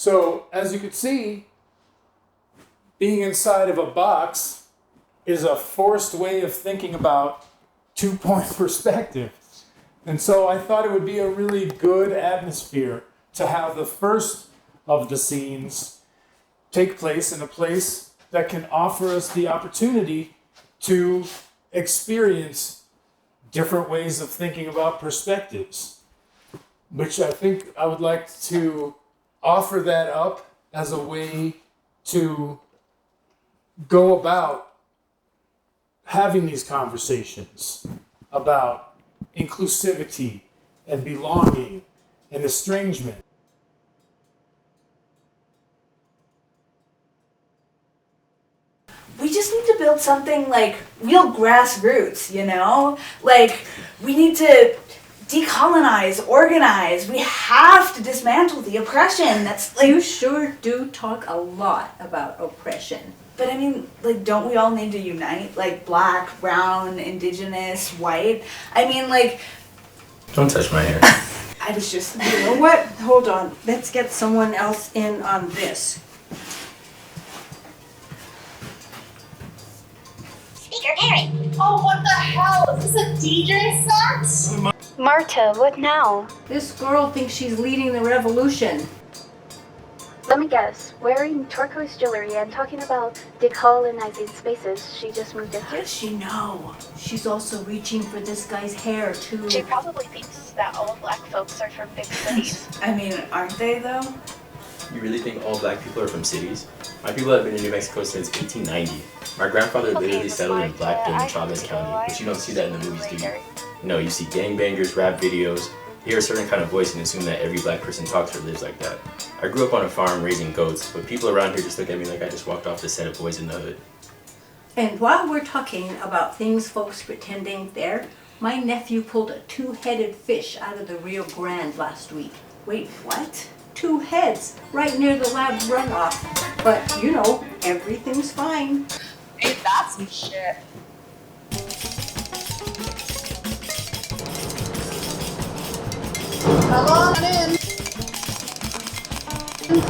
So, as you can see, being inside of a box is a forced way of thinking about two-point perspective. And so I thought it would be a really good atmosphere to have the first of the scenes take place in a place that can offer us the opportunity to experience different ways of thinking about perspectives, which I think I would like to offer that up as a way to go about having these conversations about inclusivity and belonging and estrangement. We just need to build something like real grassroots, you know? Like, we need to decolonize, organize. We have to dismantle the oppression that's like... You sure do talk a lot about oppression. But I mean, like, don't we all need to unite? Like, black, brown, indigenous, white? I mean, like... Don't touch my hair. I was just... You know what? Hold on. Let's get someone else in on this. Speaker Perry. Oh, what the hell? Is this a DJ set? Marta, what now? This girl thinks she's leading the revolution. Let me guess. Wearing turquoise jewelry and talking about decolonizing spaces. She just moved in How here. does she know? She's also reaching for this guy's hair, too. She probably thinks that all black folks are from big cities. I mean, aren't they, though? You really think all black people are from cities? My people have been in New Mexico since 1890. My grandfather literally settled in Blackburn in Chavez County, but you don't see that in the movies, do you? No, you see gangbangers, rap videos, hear a certain kind of voice and assume that every black person talks or lives like that. I grew up on a farm raising goats, but people around here just look at me like I just walked off the set of Boys in the Hood. And while we're talking about things folks pretending there, my nephew pulled a two-headed fish out of the Rio Grande last week. Wait, what? 2 heads, right near the lab runoff. But, you know, everything's fine. Ain't that some shit? Come on in.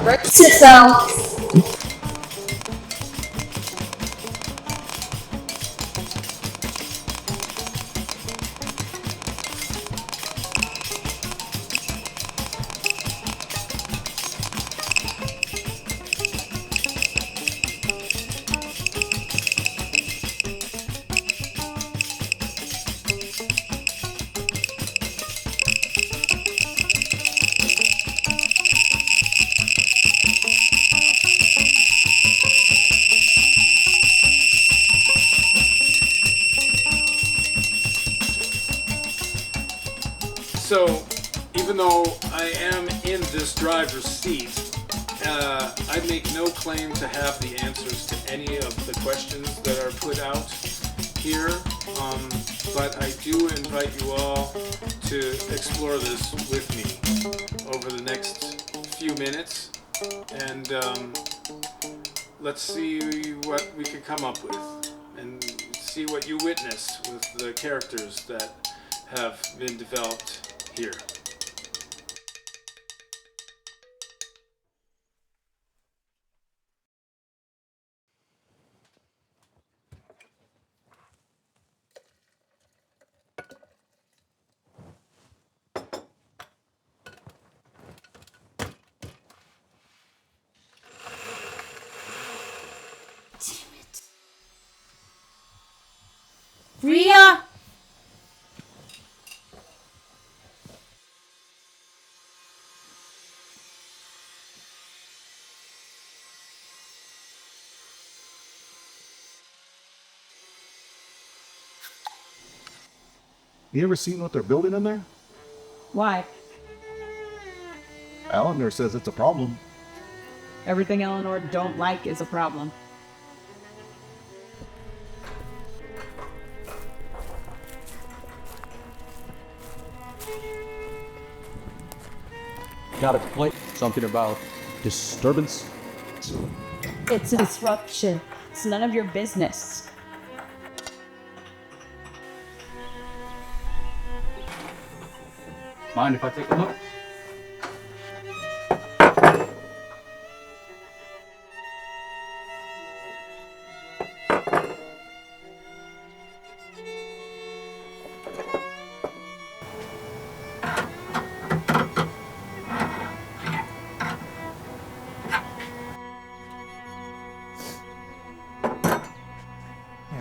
Brace yourself. So, even though I am in this driver's seat, I make no claim to have the answers to any of the questions that are put out here, but I do invite you all to explore this with me over the next few minutes, and let's see what we can come up with, and see what you witness with the characters that have been developed here. Ria! You ever seen what they're building in there? Why? Eleanor says it's a problem. Everything Eleanor don't like is a problem. Got a complaint, something about disturbance. It's a disruption. It's none of your business. Mind if I take a look?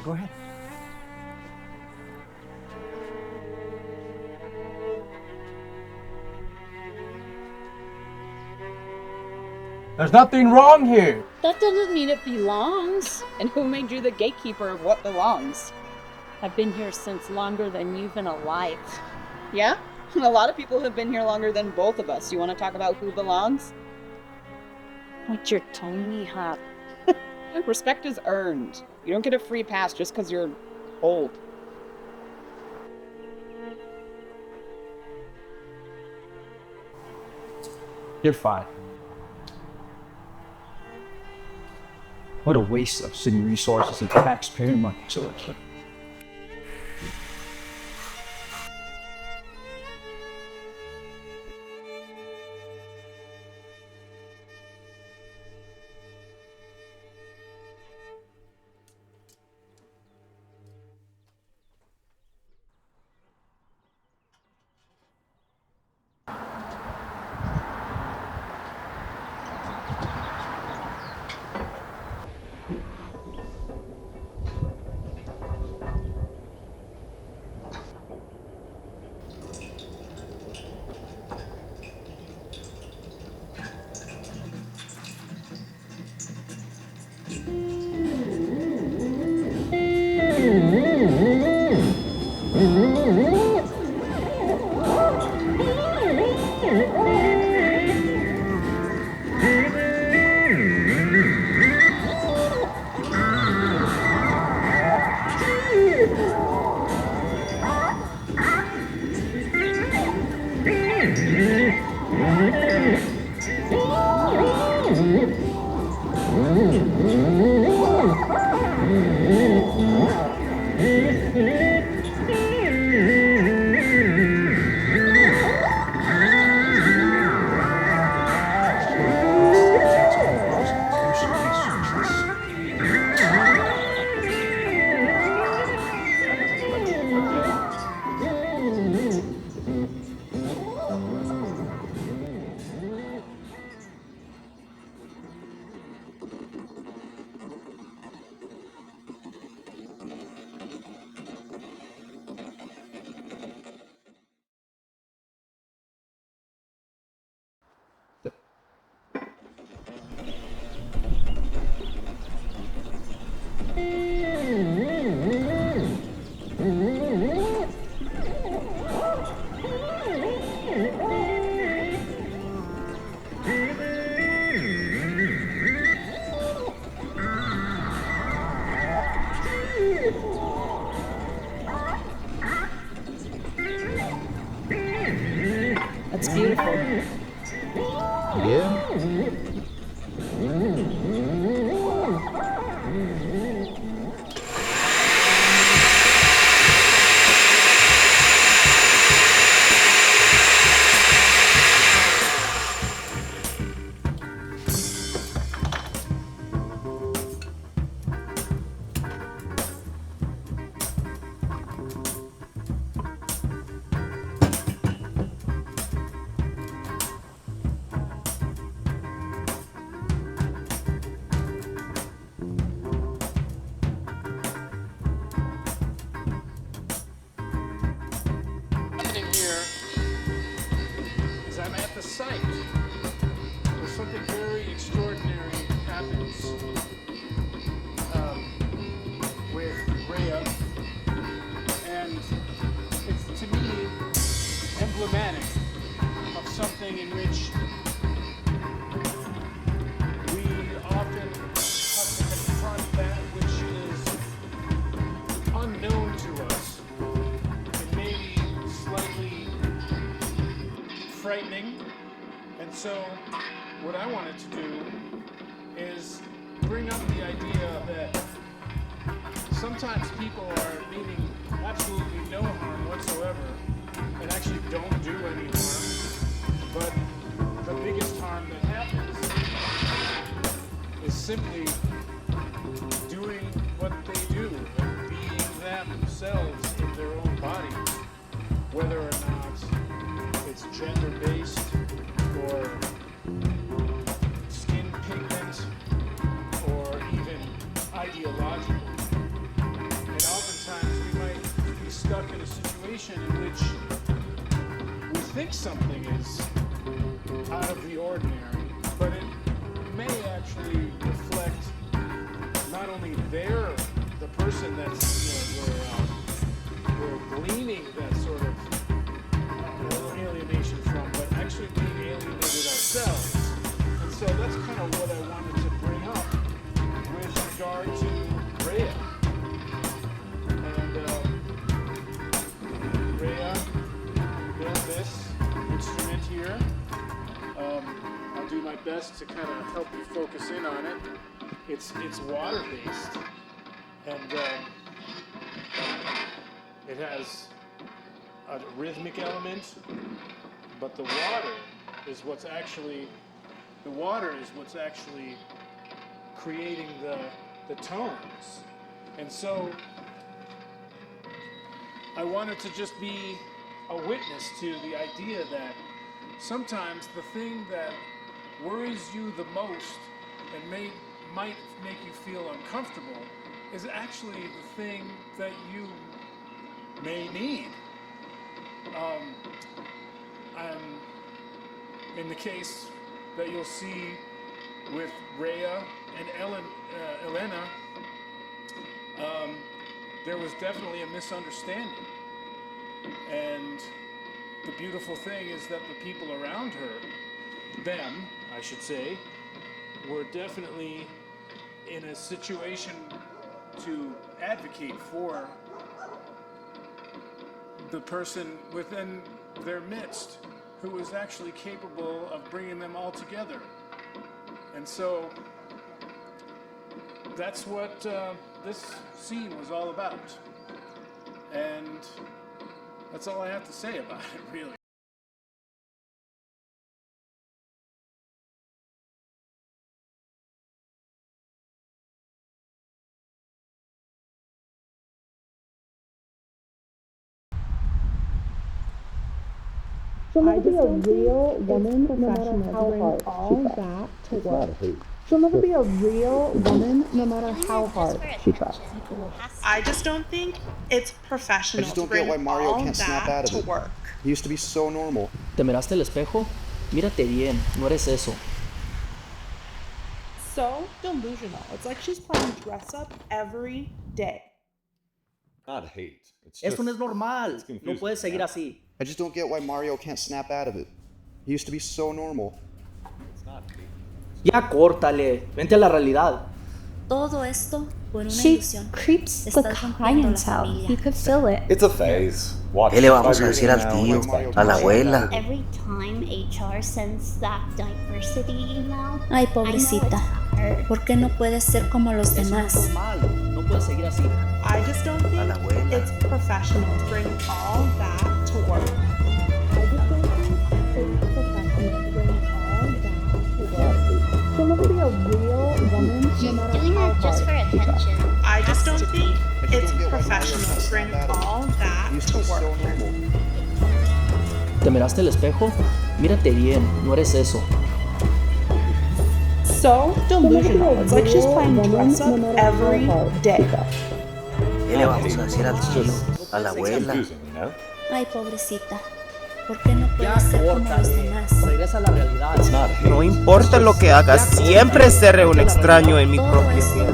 Go ahead. There's nothing wrong here. That doesn't mean it belongs. And who made you the gatekeeper of what belongs? I've been here since longer than you've been alive. Yeah? A lot of people have been here longer than both of us. You want to talk about who belongs? What's your tiny hop? Respect is earned. You don't get a free pass just because you're old. You're fine. What a waste of city resources and taxpayer money. That's beautiful. Yeah. I'm at the site where something very extraordinary happens with Rhea, and it's to me emblematic of something in which we often have to confront that which is unknown to us and maybe slightly frightening. And so what I wanted to do is bring up the idea that sometimes people are meaning absolutely no harm whatsoever and actually don't do any harm, but the biggest harm that happens is simply doing what they do and being themselves in their own bodies, whether or not it's gender-based or skin pigment or even ideological. situation in which we think something is out of the ordinary, but it may actually reflect not only the person that's, we're gleaning that sort of alienation from, but actually being alienated ourselves. And so that's kind of what I wanted to bring up with regard to Rhea. And Rhea built this instrument here. I'll do my best to kind of help you focus in on it. It's water-based, and it has a rhythmic element, but the water is what's actually creating the tones. And so I wanted to just be a witness to the idea that sometimes the thing that worries you the most and might make you feel uncomfortable is actually the thing that you may need. In the case that you'll see with Rhea and Elena, there was definitely a misunderstanding. And the beautiful thing is that the people around her, them, I should say, were definitely in a situation to advocate for the person within their midst who was actually capable of bringing them all together. And so that's what this scene was all about. And that's all I have to say about it, really. She'll never be a real woman, no matter how hard all that to work. She'll never be a real woman, no matter how hard she tries. I just don't think it's professional to bring all that to work. He used to be so normal. ¿Te miraste al espejo? Mírate bien, no eres eso. So delusional. It's like she's playing dress up every day. Not hate. Esto no es normal. No puedes seguir así. I just don't get why Mario can't snap out of it. He used to be so normal. Ya córtale. Vente a la realidad. Todo esto por una She ilusión. creeps the clientele. You could feel it. It's a phase. ¿Qué le vamos a decir al tío, a la abuela? Every time HR sends that diversity email. Ay, pobrecita. ¿Por qué no puedes ser como los demás? No puedes seguir así. I just don't think it's professional to bring all that to work. I just don't think it's professional to bring all that to work. She'll never be a real woman, no matter Doing how that just for hard she tries. attention. I just don't think it's professional to bring all that to work. ¿Te miraste al espejo? Mírate bien, no eres eso. So delusional. It's like she's playing dress up every day. ¿Qué le vamos a decir al tío, a la abuela? Ay, pobrecita. ¿Por qué no puedes ser como los demás? Regresa a la realidad. No importa lo que hagas, siempre seré un extraño en mi propia piel.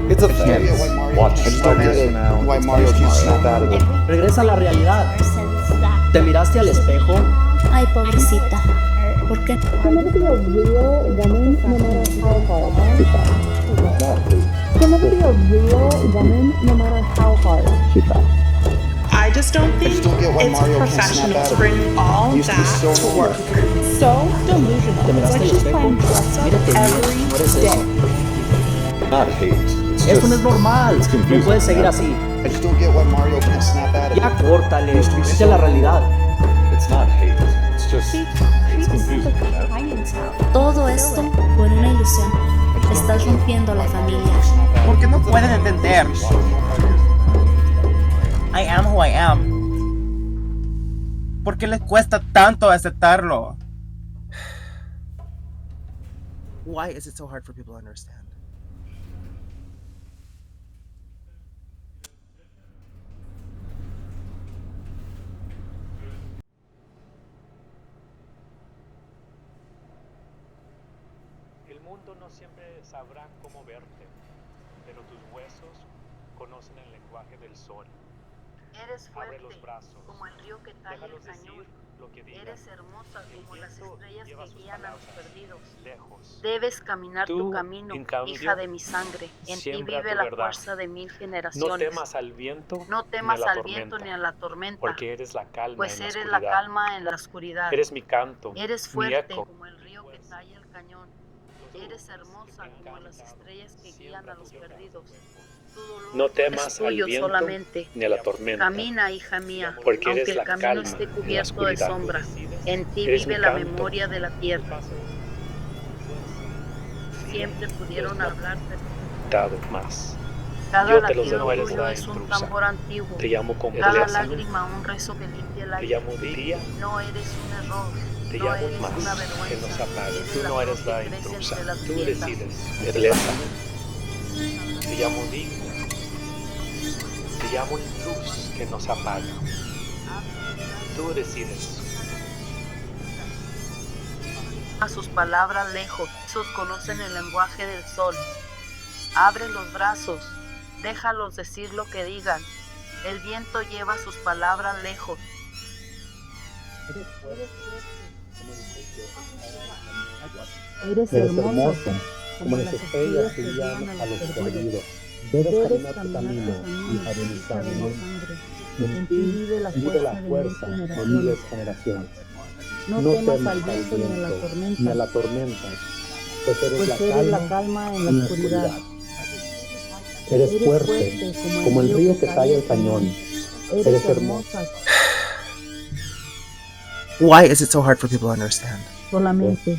It's a phase. Watch. I just don't get it. Why Mario can't snap out of it. Regresa a la realidad. ¿Te miraste al espejo? Ay, pobrecita. ¿Por qué? She'll never be a real woman, no matter how hard she tries. She'll never be a real woman, no matter how hard she tries. I just don't think it's professional to bring all that to work. So delusional. It's like she's playing dress up every day. Not hate. Esto no es normal. No puedes seguir así. I just don't get why Mario can't snap out of it. Ya córtale. Vente a la realidad. It's not hate. It's just it's confusing. Todo esto por una ilusión. Estás rompiendo la familia. ¿Por qué no pueden entender? I am who I am. ¿Por qué les cuesta tanto aceptarlo? Why is it so hard for people to understand? no siempre sabrá cómo verte, pero tus huesos conocen el lenguaje del sol. Eres Abre fuerte, los brazos. como el río que talla el Déjalos cañón. decir lo que digan. Eres hermosa El como las viento estrellas lleva que sus guían a los palabras perdidos. lejos. Debes caminar Tú, tu camino, en cambio, hija de mi sangre. En ti siembra vive tu la verdad. fuerza de 1000 No generaciones. temas al viento No ni a temas la al viento tormenta, ni a la tormenta, porque eres la calma pues en la eres oscuridad. la calma en la oscuridad. Eres mi canto, Eres mi fuerte eco. como el río que talla el cañón. Eres hermosa como las estrellas que guían a los perdidos. Tu dolor No es temas al tuyo viento solamente. ni a la tormenta, Camina, hija mía, porque aunque eres el la camino calma esté en la cubierto de oscuridad. sombra. En ti Eres vive mi la canto. memoria de la tierra. Siempre pudieron hablar, pero Dado más. cada Yo te los latido doy, tuyo la es un intrusa. tambor antiguo. Te llamo con Cada pureza. lágrima un rezo que limpia el Te aire. llamo día, No eres un error. te No llamo eres más, una que vergüenza. nos apague. Eres Tú la no eres flor la que crece intrusa, entre las tú grietas. decides, belleza. Te llamo digna, te llamo luz que nos apaga. Tú decides. A sus palabras lejos, esos conocen el lenguaje del sol. Abre los brazos, déjalos decir lo que digan. El viento lleva sus palabras lejos. Eres hermosa, como las estrellas que guían a los perdidos. Debes caminar tu camino, hija de mi sangre. En ti vive la fuerza de miles generaciones. No temas al viento ni a la tormenta, pues eres la calma en la oscuridad. Eres fuerte, como el río que talla el cañón. Eres hermosa. Why is it so hard for people to understand? Solamente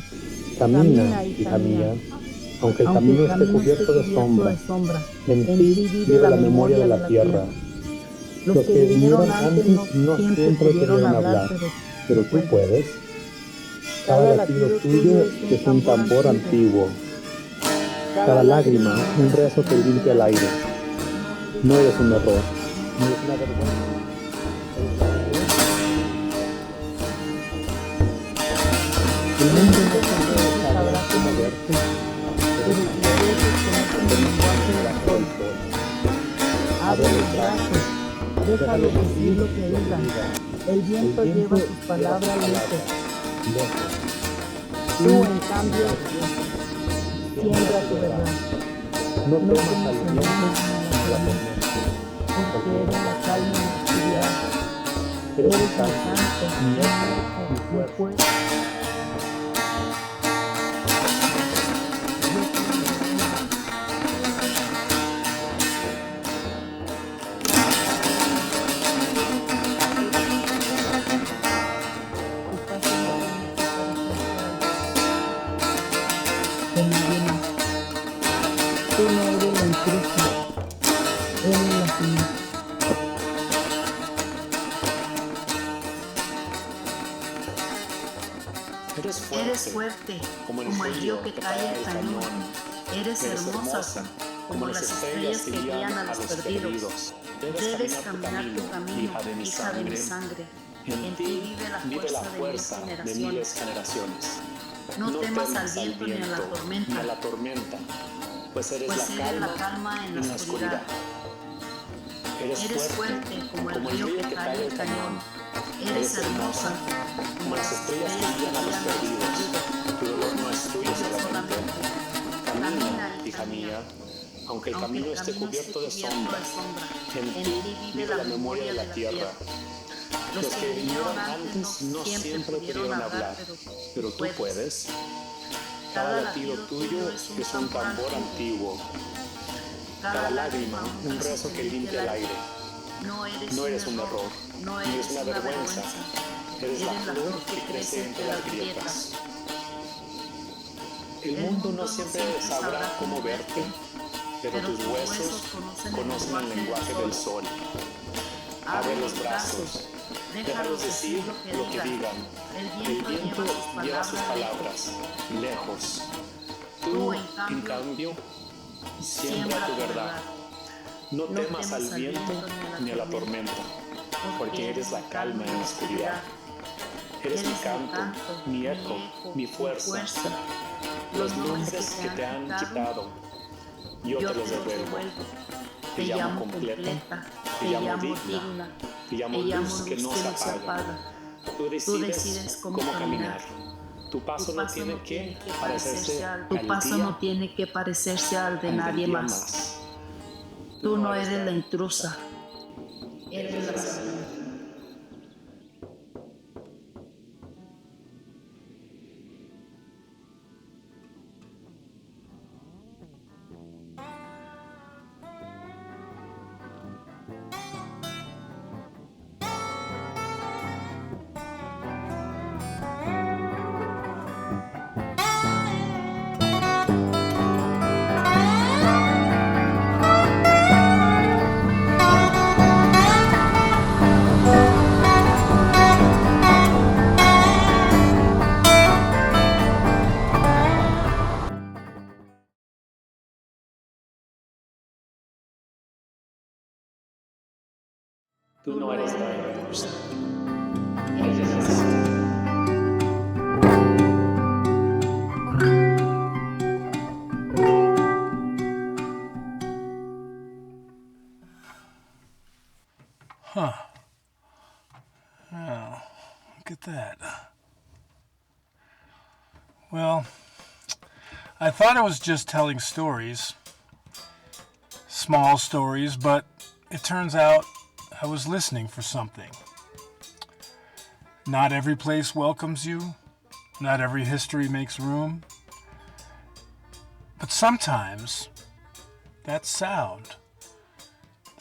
camina, hija mía, aunque el camino esté cubierto de sombra. En ti vive la memoria de la tierra. Los que vinieron antes no siempre pudieron hablar, pero tú puedes. Cada latido tuyo es un tambor antiguo. Cada lágrima, un rezo que limpia el aire. No eres un error, no eres una vergüenza. El mundo no siempre sabrá cómo verte, pero tus huesos conocen el lenguaje del sol. Abre los brazos, déjalos decir lo que digan. El viento lleva sus palabras lejos. Tú, en cambio, siembra tu verdad. No temas al viento ni a la tormenta, porque eres la calma en la oscuridad. Eres mi canto, mi eco, mi fuerza. Tú no eres la intrusa, eres la señal. Eres fuerte, como el río que talla el cañón. Eres hermosa, como las estrellas que guían a los perdidos. Debes caminar tu camino, hija de mi sangre. En ti vive la fuerza de 1000 generaciones. No temas al viento ni a la tormenta, pues eres la calma en la oscuridad. Eres fuerte como el río que talla el cañón. Eres hermosa como las estrellas que guían a los perdidos. Tu dolor no es tuyo solamente. Camina, hija mía, aunque el camino esté cubierto de sombra. En ti vive la memoria de la tierra. Los que vinieron antes no siempre pudieron hablar, pero tú puedes. Cada latido tuyo es un tambor antiguo. Cada lágrima, un rezo que limpia el aire. No eres un error, no eres una vergüenza. Eres la flor que crece entre las grietas. El mundo no siempre sabrá cómo verte, pero tus huesos conocen el lenguaje del sol. Abre los brazos, déjalos decir lo que digan. El viento lleva sus palabras lejos. Tú, en cambio, siembra tu verdad. No temas al viento ni a la tormenta, porque eres la calma en la oscuridad. Eres mi canto, mi eco, mi fuerza. Los nombres que te han quitado, yo te los devuelvo. Te llamo completa, te llamo digna, te llamo luz que no se apaga. Tú decides cómo caminar. Tu paso no tiene que parecerse al de nadie más. Tú no eres la intrusa, eres la salida. Tú no eres la intrusa. Huh. Oh, look at that. Well, I thought I was just telling stories, small stories, but it turns out I was listening for something. Not every place welcomes you. Not every history makes room. But sometimes that sound,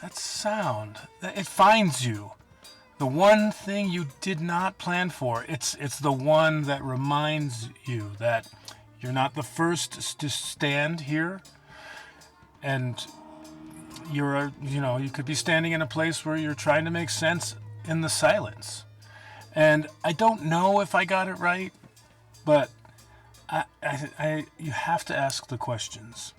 it finds you. The one thing you did not plan for. It's the one that reminds you that you're not the first to stand here, and you could be standing in a place where you're trying to make sense in the silence. And I don't know if I got it right, but you have to ask the questions.